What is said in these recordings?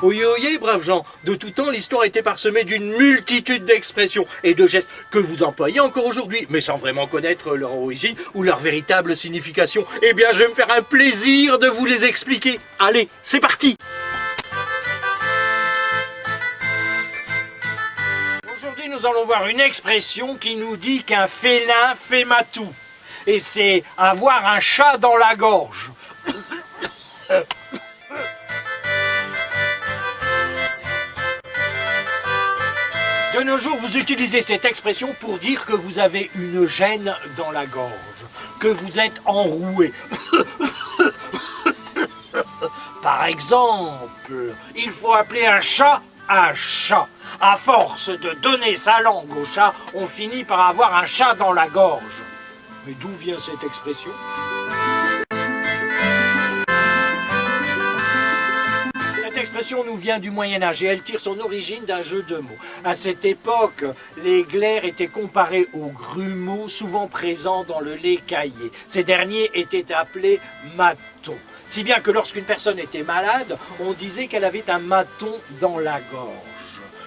Oyez, oyez, braves gens, de tout temps, l'histoire était parsemée d'une multitude d'expressions et de gestes que vous employez encore aujourd'hui, mais sans vraiment connaître leur origine ou leur véritable signification. Eh bien, je vais me faire un plaisir de vous les expliquer. Allez, c'est parti! Aujourd'hui, nous allons voir une expression qui nous dit qu'un félin fait matou. Et c'est avoir un chat dans la gorge. De nos jours, vous utilisez cette expression pour dire que vous avez une gêne dans la gorge, que vous êtes enroué. Par exemple, il faut appeler un chat. À force de donner sa langue au chat, on finit par avoir un chat dans la gorge. Mais d'où vient cette expression ? Cette expression nous vient du Moyen-Âge et elle tire son origine d'un jeu de mots. À cette époque, les glaires étaient comparés aux grumeaux, souvent présents dans le lait caillé. Ces derniers étaient appelés matons. Si bien que lorsqu'une personne était malade, on disait qu'elle avait un maton dans la gorge.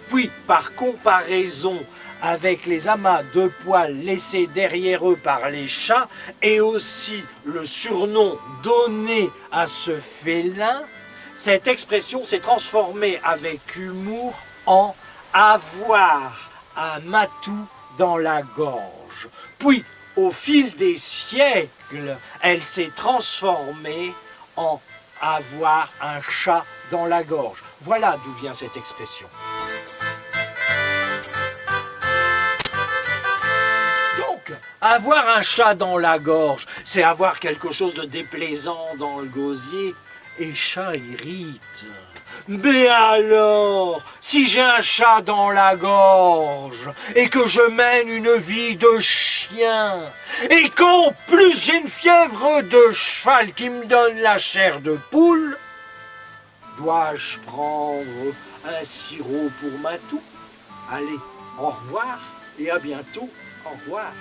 Puis, par comparaison avec les amas de poils laissés derrière eux par les chats, et aussi le surnom donné à ce félin, cette expression s'est transformée avec humour en « avoir un matou dans la gorge ». Puis, au fil des siècles, elle s'est transformée en « avoir un chat dans la gorge ». Voilà d'où vient cette expression. Donc, avoir un chat dans la gorge, c'est avoir quelque chose de déplaisant dans le gosier. Et chat irrite. Mais alors, si j'ai un chat dans la gorge et que je mène une vie de chien et qu'en plus j'ai une fièvre de cheval qui me donne la chair de poule, dois-je prendre un sirop pour matou? Allez, au revoir et à bientôt. Au revoir.